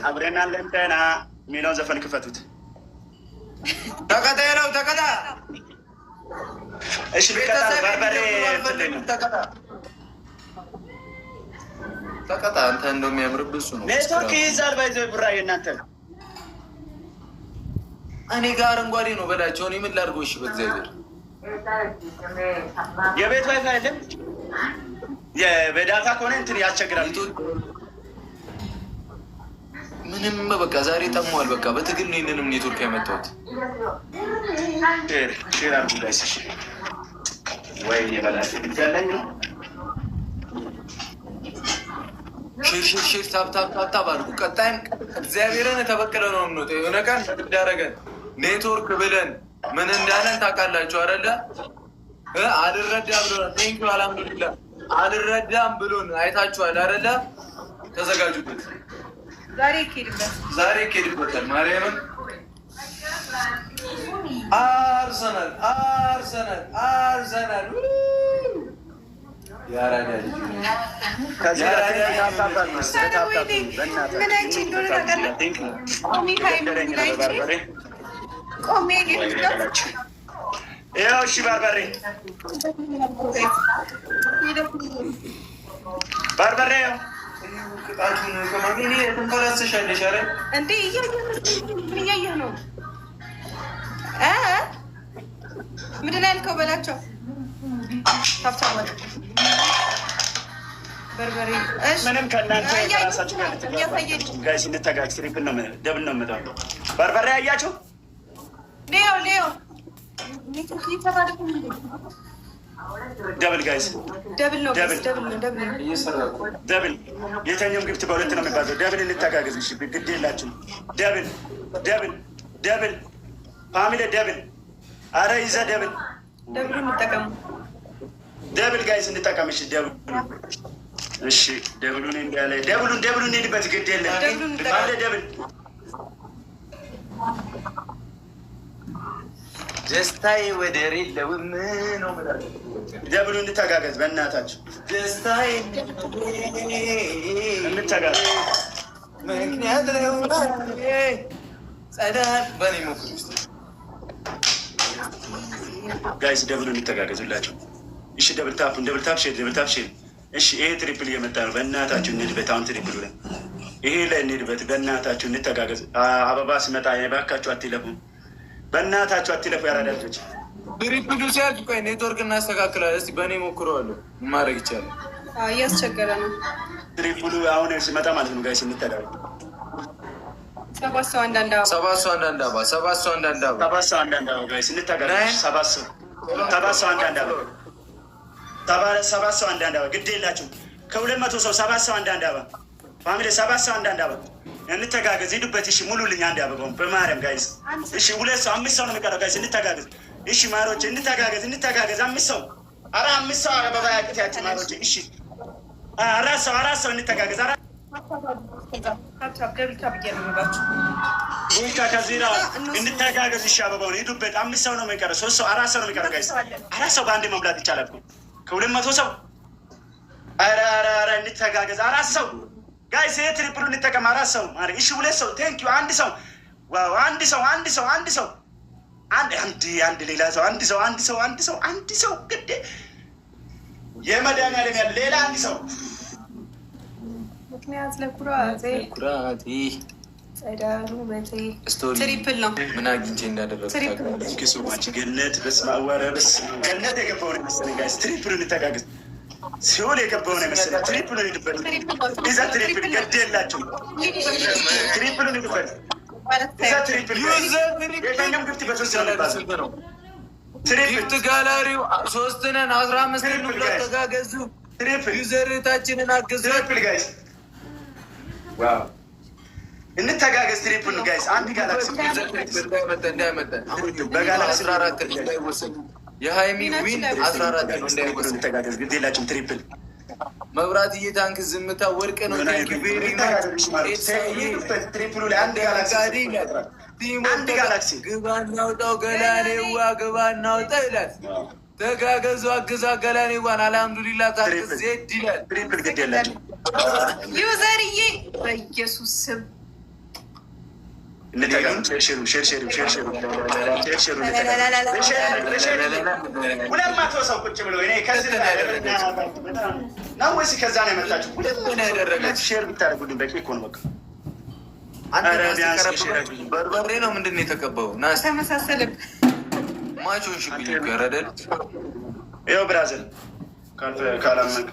አብረን አለንተና የሚለውን ዘፈን ክፈቱት። ተቀጣይ ነው ተቀጣ። እሺ በርበሬ ተቀጣ። አንተ እንደሚያምርብህ እሱ ነው። ኔትወርክ ይይዛል ባይዘው ብራዬ እናንተ እኔ ጋር አረንጓዴ ነው በላቸው። እኔ ምን ላድርገው? እሺ በእግዚአብሔር የቤት ዋይፋይ አይደለም በዳታ ከሆነ እንትን ያስቸግራል። ምንም በቃ ዛሬ ጠሟል። በቃ በትግል ነው ይሄንንም ኔትወርክ ያመጣሁት። ሼር አድርጉ ጋይስ። እሺ ወይኔ በላሽ ይቻላል። ሼር ታፕ አድርጉ። ቀጣይም እግዚአብሔርን ተበቅለው ነው የምንወጣው። የሆነ ቀን እንዳደረገን ኔትወርክ ብለን ምን እንዳለን ታውቃላችሁ አይደለ? አልረዳም ብሎን ቴንኪ አልሐምዱሊላህ አልረዳም ብሎን አይታችኋል አይደለ? ተዘጋጁበት። ዛሬ ይኬድበታል። ማርያምን አርሰናል ያራዳ ልጅ ያው እሺ በርበሬ ትንፈረስሻለሽ አይደል እንዴ? እያየህ ነው። ምንድን ነው ያልከው? በላቸው በርበሬ ምንም ከእናንተ ራሳችሁ ጋይስ እንተጋጅ። ትሪፕል ነው ደብል ነው የምጠው። በርበሬ አያችሁ? ሌዮ ደብል ጋይስ ደብል ነው። ደብል የተኛውም ግብት በሁለት ነው የሚባለው። ደብል እንተጋገዝ። እሺ ግድ የላችሁ። ደብል ፋሚሊ ደብል። አረ ይዘ ደብል እንጠቀሙ። ደብል ጋይስ እንጠቀም። እሺ ደብል እሺ ደብሉን እንዳለ ደብሉን ሄድበት ግድ የለም። ባለ ደብል ደስታዬ ወደር የለውም ነው ማለት። ደብሉን እንተጋገዝ በእናታችሁ። ደስታዬ እንተጋገዝ። ምክንያት ነው ጸዳል በኔ ሞክር ውስጥ ጋይስ ደብሉን እንተጋገዙላችሁ። እሺ ደብል ታፕ ሼር። እሺ ይሄ ትሪፕል እየመጣ ነው። በእናታችሁ እንሂድበት። አሁን ትሪፕል ብለን ይሄ ላይ እንሂድበት። በእናታችሁ እንተጋገዝ። አበባ ሲመጣ የባካችሁ አትለፉ። በእናታችሁ አትለፉ። ያራዳጆች ትሪፕሉ ሲያልቅ ቆይ ኔትወርክ እናስተካክላለን። እስኪ በእኔ ሞክረዋለሁ። ማድረግ ይቻላል። እያስቸገረ ነው ትሪፕሉ አሁን ሲመጣ ማለት ነው። ጋይስ እንተጋገዝ። 7 ሰው አንዳንድ አበባ ጋይስ እንተጋገዝ። 7 ሰው አንዳንድ አበባ 7 ሰው አንዳንድ አበባ ግድ የላችሁም። ከ200 ሰው 7 ሰው አንዳንድ አበባ ፋሚሊ 7 ሰው አንዳንድ አበባ እንተጋገዝ። ሂዱበት። እሺ ሙሉልኝ አንድ አበባውን በማርያም ጋይስ። እሺ 2 ሰው 5 ሰው ነው የሚቀረው ጋይስ። እንተጋገዝ። እሺ ማሮች እንተጋገዝ። 5 ሰው 5 ሰው አበባ ያቅታችሁ ማሮች። እሺ 4 ሰው እንተጋገዝ። ከዚራ እንተጋገዝ። እሺ አበባውን ሂዱበት። 5 ሰው ነው የሚቀረው። 3 ሰው 4 ሰው ነው የሚቀረው ጋይስ። 4 ሰው በአንድ መብላት ይቻላል። ከ200 ሰው ኧረ እንተጋገዝ። 4 ሰው ጋይስ ይሄ ትሪፕሉ እንጠቀም። 4 ሰው ማለት እሺ 2 ሰው ቴንክ ዩ። 1 ሰው ዋው 1 ሰው አንድ ሰው ግድ የመድኃኒዓለም ያለ ሌላ 1 ሰው ምክንያት ለኩራቴ ጸዳሉ መቴ ትሪፕል ነው። ምን አግኝቼ እንዳደረግኩት ገነት በስመ አብ ወረብስ ገነት የገባው ነው መሰለኝ ጋይስ። ትሪፕሉ እንተጋገዝ። ሲሆን የገባው ነው መሰለኝ። ትሪፕሉ ይድበት። እዛ ትሪፕል ገድ የላችሁ። ትሪፕሉ ይድበት። እዛ ትሪፕል የኛም ግፍት በሶስት ነው። ትሪፕል ጋላሪው 3 ነን 15 ነው። ተጋገዙ። ትሪፕል ዩዘርታችንን አገዙ። ትሪፕል ጋይስ ዋው እንተጋገዝ። ትሪፕል ጋይስ። አንድ ጋላክሲ በጋላክሲ 14 እንዳይወሰዱ የሃይሚ ዊን 14 ነው። እንዳይወሰዱ እንተጋገዝ። ግድ የላችሁም። ትሪፕል መብራት እየታንክ ዝምታ ወርቅ ነው። ትሪፕሉ ላይ አንድ ጋላክሲ ግባ እናውጣው ገላኔዋ ግባ እናውጣው ይላል። ተጋገዙ አግዛ ገላኔዋን አልሐምዱሊላህ ታግዝ ዜድ ይላል። ትሪፕል ግድ የላችሁም። ዩዘርዬ በኢየሱስ ስም እንተጋገዝ። ሼር 200 ሰው ቁጭ ብሎ እኔ ከዚህ ነው ወይስ ከዛ ነው የመጣችሁ? ሼር ብታደርጉልኝ በቂ እኮ ነው። በቃ በርበሬ ነው ምንድን ነው የተቀባው? ተመሳሰለብ ማቾን ሽብኝ ገረደል ይኸው ብራዘር ካላመንክ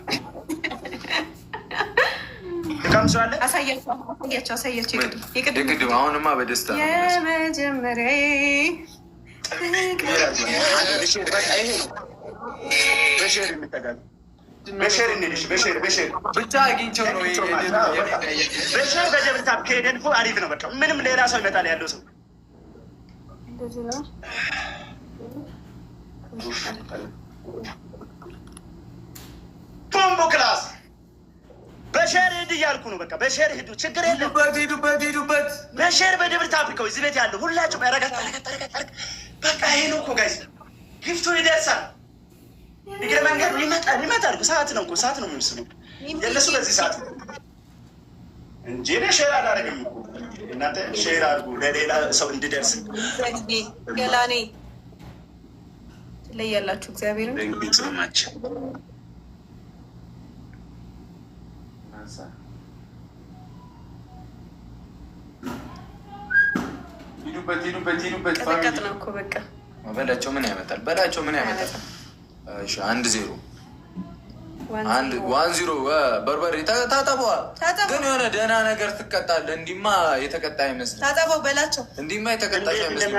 ትቀምሰዋለህ። አሳያቸው። የቅድም አሁንማ በደስታ የመጀመሪያ በሼር የምጠጋግ በሼር ብቻ አግኝቼው ነው። በሼር በደብልታብ ከሄደን እኮ አሪፍ ነው። በቃ ምንም ሌላ ሰው ይመጣል ያለው ሰው ቦምቦ ክላስ በሼር ሂድ እያልኩ ነው። በቃ በሼር ሂዱ፣ ችግር የለም። ሄዱበት በሼር በደብልታብ ልከው እዚህ ቤት ያለው ሁላችሁ ረገጥ። በቃ ይሄ ነው እኮ ጋይዝ፣ ግፍቱ ይደርሳል። እግረ መንገዱ ይመጣል። ሰዓት ነው የሚወስነው የእነሱ በዚህ ሰዓት እንጂ ሼር አላደረግም። እናንተ ሼር አድርጉ ለሌላ ሰው እንዲደርስ። ገላኔ ትለያላችሁ። እግዚአብሔርን ቤተሰማችን ሄዱበት ቀጠቀጥ ነው እኮ በቃ በላቸው። ምን ያመጣል? 1-0 በርበሬ ታጠበዋል። ግን የሆነ ደህና ነገር ትቀጣለህ። እንዲማ የተቀጣ አይመስልም። ታጠበው በላቸው። እንዲማ የተቀጣ አይመስልም።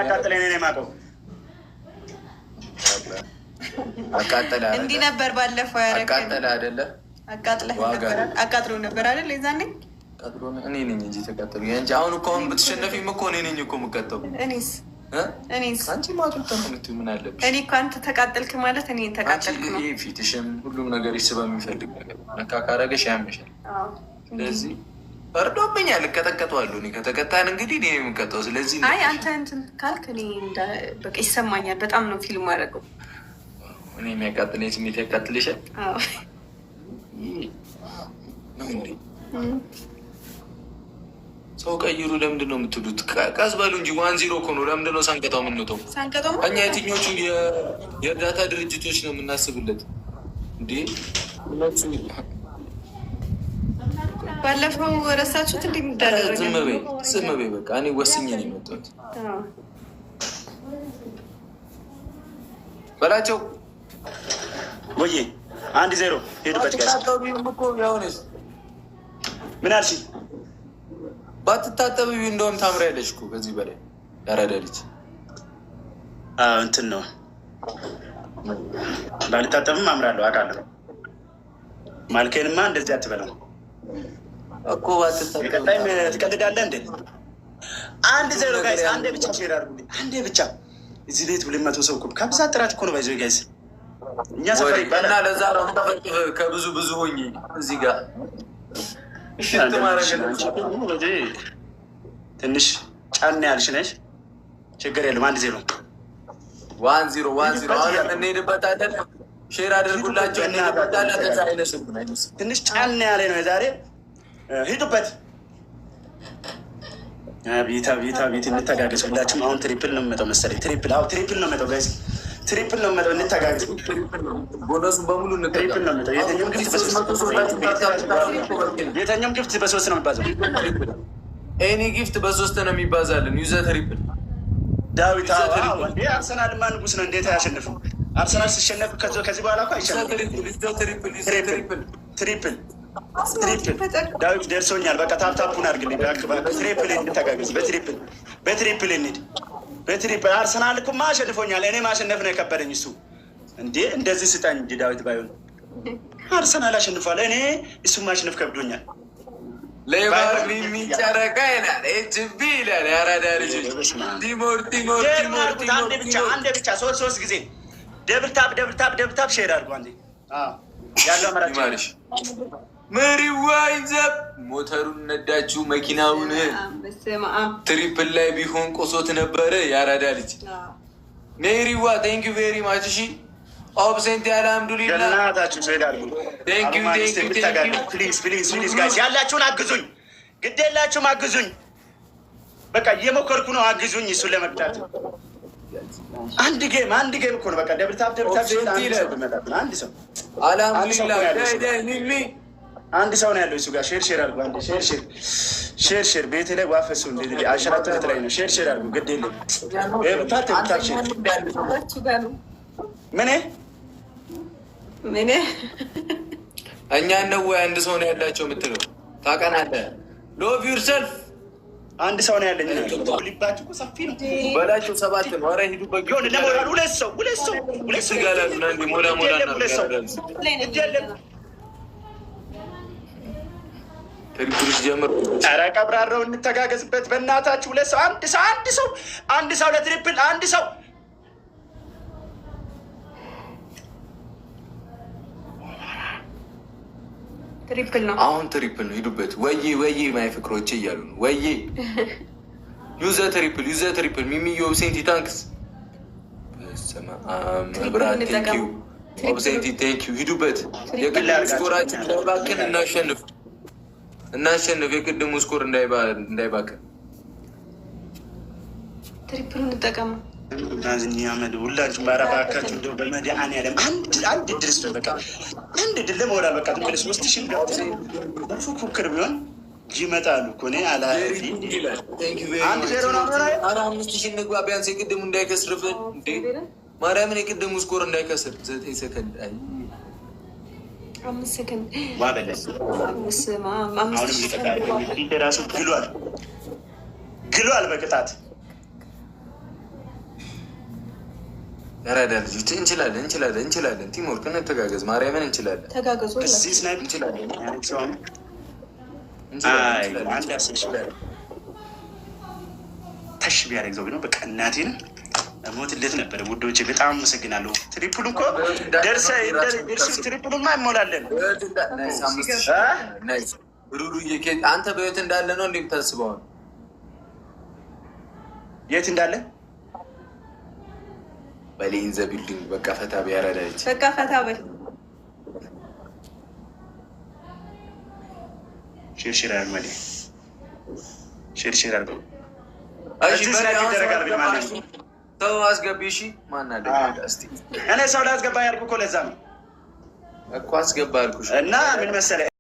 እንዲህ ነበር ባለፈው አቃጠለ አይደለ? አቃጥሎ ነበር አይደል? የዛኔ እኔ ነኝ እንጂ ተቃጠሉ እንጂ። አሁን እኮ ብትሸነፊም እኮ እኔ ነኝ እኮ የምቀጠው። እኔስ አንቺ ማጡት ነው የምትይው። ምን አለብሽ? እኔ እኮ አንተ ተቃጠልክ ማለት እኔ ተቃጠልክ ነው። ይሄ ፊትሽም ሁሉም ነገር ይስበ የሚፈልግ ነገር ነካ ካረገሽ ያምሻል። ስለዚህ ፈርዶብኛል፣ እቀጠቀጠዋለሁ። እኔ ከተቀጣን እንግዲህ እኔ የምቀጠው። ስለዚህ አይ አንተ እንትን ካልክ እኔ በቃ ይሰማኛል። በጣም ነው ፊልም አደረገው። እኔ የሚያቃጥለኝ ስሜት ያቃጥልሻል። ሰው ቀይሩ። ለምንድን ነው የምትሉት? ቀስ በሉ እንጂ 1-0 እኮ ነው። ለምንድን ነው ሳንቀጣው የምንወጣው? እኛ የትኞቹ የእርዳታ ድርጅቶች ነው የምናስብለት እንዴ? ባለፈው ረሳችሁት? እንደሚደረግ ዝም በይ በቃ። እኔ ወስኜ ነው የመጣሁት። በላቸው ወይ 1-0 ሄዱበት። ምን አልሽኝ? ባትታጠብ እንደውም ታምሪያለሽ እኮ ከዚህ በላይ ያራዳ ልጅ። እንትን ነው ባልታጠብም አምራለሁ አውቃለሁ። ማልኬንማ እንደዚህ አትበላም እኮ ባትታጠብ። ቀጣይም ትቀልዳለህ እንዴ? 1-0 ጋይስ። አንዴ ብቻ ሼር አድርጉልኝ፣ አንዴ ብቻ። እዚህ ቤት 200 ሰው እኮ ከብዛት ጥራት እኮ ነው ባይዘ ጋይስ። እኛ ሰፈር ይባላል እና ለዛ ነው ከብዙ ሆኜ እዚህ ጋር ትንሽ ጫና ያልሽ ነሽ። ችግር የለም። 1-0 አሁን እንሄድበታለን። ሼር አድርጉላቸው፣ እንሄድበታለን። ከዛ አይነስም ትንሽ ጫና ያለ ነው የዛሬ። ሂዱበት። ቤት እንተጋገዝ ሁላችሁም። አሁን ትሪፕል ነው የምመጣው መሰለኝ። ትሪፕል ነው የምመጣው ጋይስ፣ ትሪፕል ነው የምመጣው። እንተጋገዝ። ቦነሱን በሙሉ ትሪፕል ነው የምመጣው። የተኛውም ግፍት በ3 ነው የሚባዛው። ኤኒ ጊፍት በ3 ነው የሚባዛልን። ዩዘ ትሪፕል ዳዊት አርሰናልማ ንጉስ ነው። እንዴት አያሸንፍም? አርሰናል ሲሸነፍ ከዚህ በኋላ እኮ አይሸነፍም። ትሪፕል ዳዊት ደርሶኛል። በቃ ታፕታፑን አድርግልኝ። ትሪፕል እንተጋገዝ። በትሪፕል እንሂድ። በትሪፕል አርሰናል እኮ ማሸንፎኛል። እኔ ማሸነፍ ነው የከበደኝ። እሱ እንዴ እንደዚህ ስጣኝ እንጂ ዳዊት ባይሆን አርሰናል አሸንፏል። እኔ እሱ ማሸነፍ ከብዶኛል። ሌባር የሚጨረቃ ይላል ኤችቢ ይላል። የአራዳ ልጆች አንዴ ብቻ 3 ጊዜ ደብል ታፕ ሼር አድርጎ አንዴ ያለው አመራጭ መሪዋ ይዘብ ሞተሩን ነዳችሁ መኪናውን። ትሪፕል ላይ ቢሆን ቆሶት ነበረ የአራዳ ልጅ። ሜሪዋ ቴንኪዩ ቬሪ ማች። እሺ ኦብሴንት ያለ አልሐምዱሊላህ። ያላችሁን አግዙኝ፣ ግድ የላችሁም አግዙኝ። በቃ እየሞከርኩ ነው። አግዙኝ እሱን ለመቅጣት። አንድ ጌም እኮ ነው። በቃ ደብልታብ አንድ ሰው ነው ያለው እሱ ጋር። ሼር አድርጉ። አንድ ሼር ቤት ላይ ዋፈሱ አሸራተት ላይ ነው። ሼር አድርጉ። ግድ የለም ምን እኛ ነው ወይ አንድ ሰው ነው ያላቸው የምትለው ታውቃናለህ? ሎቭ ዩርሰልፍ አንድ ሰው ነው ያለኝ። ሊባችሁ እኮ ሰፊ ነው በላቸው። 7 ነው። ኧረ ሂዱበት ቢሆን ለሞራል ሁለት ሰው ይጋላሉ። ሞላ ትሪፕልሽ ጀምር። ኧረ ቀብራረው እንተጋገዝበት በእናታችሁ። ሁለት ሰው አንድ ሰው ለትሪፕል አንድ ሰው ትሪፕል ነው። አሁን ትሪፕል ነው። ሂዱበት። ወይ ማይ ፍቅሮች እያሉ ነው። ወይ ዩዘ ትሪፕል ሚሚዮ ኦብሴንቲ ታንክስ ብራት ቴንኪዩ ኦብሴንቲ ቴንኪዩ። ሂዱበት። የቅድሙ ስኮራችን እንዳይባክን እናሸንፍ። የቅድሙ ስኮር እንዳይባክን ትሪፕል እንጠቀሙ። ናዝኒ አመድ ሁላችሁ ባረባካችሁ እንደው በመድኃኒዓለም አንድ ድርስ በቃ አንድ ድል ለሞራል በቃ ትመለስ 3000 ገብተን ፉክክር ቢሆን ይመጣሉ እኮ እኔ አላፊ አንድ ዜሮ ነው። ኧረ 5000 እንግባ ቢያንስ የቅድሙ እንዳይከስርብን እንዴ ማርያምን። የቅድሙ ስኮር እንዳይከስር 9 ሰከንድ 5 ሰከንድ ዋበለስ አሁንም ሊቀጣል ራሱ ግሏል በቅጣት ያራዳ ልጆች እንችላለን። ቲምወርክ እንተጋገዝ። ማርያምን እንችላለን። ተጋገዙ። እዚህ ስናይፕ እንችላለን። አንድ አስር ተሽ ቢያደርግ ዘው ነው በቃ እናቴን ሞትለት ነበረ። ውዶቼ በጣም አመሰግናለሁ። ትሪፕሉ እኮ ደርሰ ትሪፕሉማ እንሞላለን። አንተ በህይወት እንዳለ ነው እንደምታስበው? የት እንዳለ በሌን ዘ ቢልዲንግ በቃ ፈታ ቢያረዳች በቃ ፈታ በል። ሼር አርማዲ ሼር አርጎ ሰው አስገቢ። እሺ ማን አለ እስቲ? እኔ ሰው ላስገባ ያልኩ እኮ ለዛ ነው እኮ አስገባ አልኩሽ። እና ምን መሰለህ